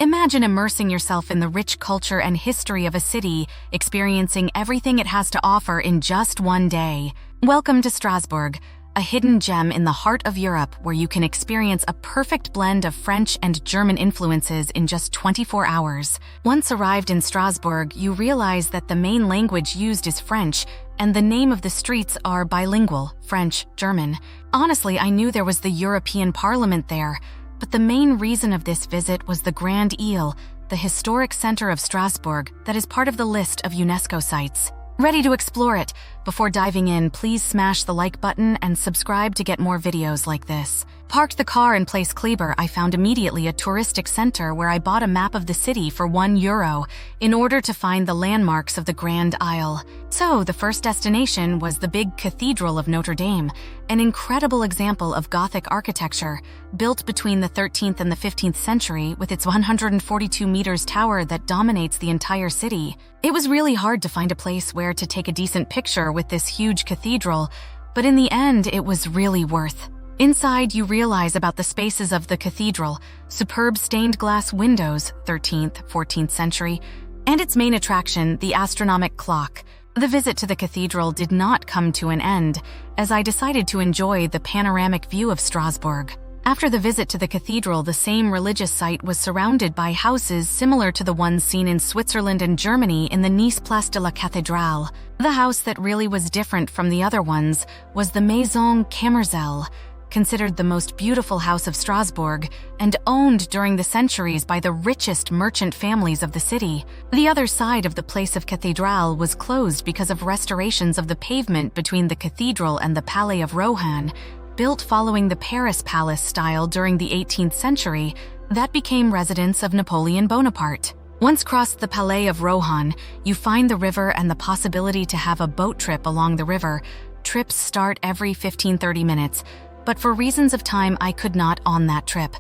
Imagine immersing yourself in the rich culture and history of a city, experiencing everything it has to offer in just one day. Welcome to Strasbourg, a hidden gem in the heart of Europe where you can experience a perfect blend of French and German influences in just 24 hours. Once arrived in Strasbourg, you realize that the main language used is French, and the name of the streets are bilingual, French, German. Honestly, I knew there was the European Parliament there, but the main reason of this visit was the Grand Ile, the historic center of Strasbourg that is part of the list of UNESCO sites. Ready to explore it? Before diving in, please smash the like button and subscribe to get more videos like this. Parked the car in Place Kleber, I found immediately a touristic center where I bought a map of the city for €1 in order to find the landmarks of the Grand Isle. So, the first destination was the big Cathedral of Notre Dame, an incredible example of Gothic architecture, built between the 13th and the 15th century with its 142 meters tower that dominates the entire city. It was really hard to find a place where to take a decent picture with this huge cathedral, but in the end, it was really worth. Inside, you realize about the spaces of the cathedral, superb stained glass windows, 13th, 14th century, and its main attraction, the astronomic clock. The visit to the cathedral did not come to an end, as I decided to enjoy the panoramic view of Strasbourg. After the visit to the cathedral, the same religious site was surrounded by houses similar to the ones seen in Switzerland and Germany in the Nice Place de la Cathédrale. The house that really was different from the other ones was the Maison Cammerzell, considered the most beautiful house of Strasbourg and owned during the centuries by the richest merchant families of the city. The other side of the Place of Cathédrale was closed because of restorations of the pavement between the cathedral and the Palais of Rohan, built following the Paris Palace style during the 18th century, that became residence of Napoleon Bonaparte. Once crossed the Palais of Rohan, you find the river and the possibility to have a boat trip along the river. Trips start every 15-30 minutes, but for reasons of time, I could not on that trip.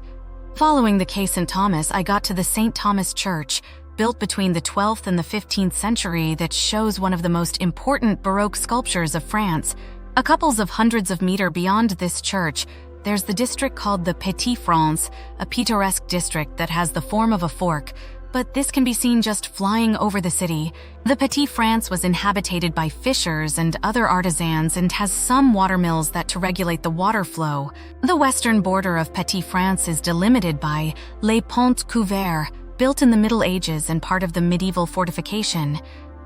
Following the Quai St. Thomas, I got to the St. Thomas Church, built between the 12th and the 15th century, that shows one of the most important Baroque sculptures of France. A couple of hundreds of meters beyond this church, there's the district called the Petite France, a picturesque district that has the form of a fork, but this can be seen just flying over the city. The Petite France was inhabited by fishers and other artisans and has some water mills that to regulate the water flow. The western border of Petite France is delimited by Les Ponts Couverts, built in the Middle Ages and part of the medieval fortification.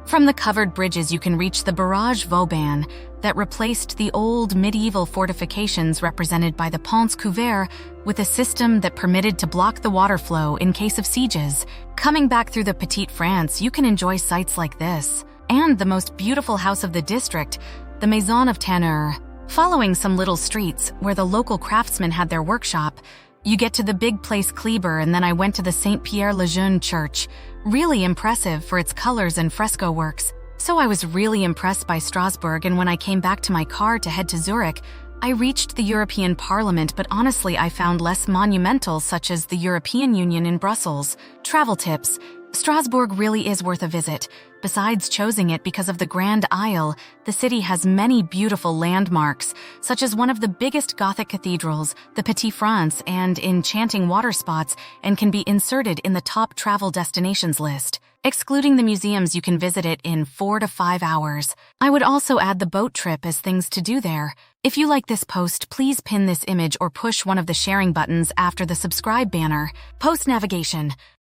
From the covered bridges, you can reach the Barrage Vauban that replaced the old medieval fortifications represented by the Ponts Couverts with a system that permitted to block the water flow in case of sieges. Coming back through the Petite France, you can enjoy sights like this, and the most beautiful house of the district, the Maison of Tanneur. Following some little streets where the local craftsmen had their workshop, you get to the big Place Kleber, and then I went to the Saint-Pierre-le-Jeune church. Really impressive for its colors and fresco works. So I was really impressed by Strasbourg, and when I came back to my car to head to Zurich, I reached the European Parliament, but honestly I found less monumental, such as the European Union in Brussels. Travel tips. Strasbourg really is worth a visit. Besides choosing it because of the Grand Isle, the city has many beautiful landmarks, such as one of the biggest Gothic cathedrals, the Petite France, and enchanting water spots, and can be inserted in the top travel destinations list. Excluding the museums, you can visit it in 4 to 5 hours. I would also add the boat trip as things to do there. If you like this post, please pin this image or push one of the sharing buttons after the subscribe banner. Post navigation.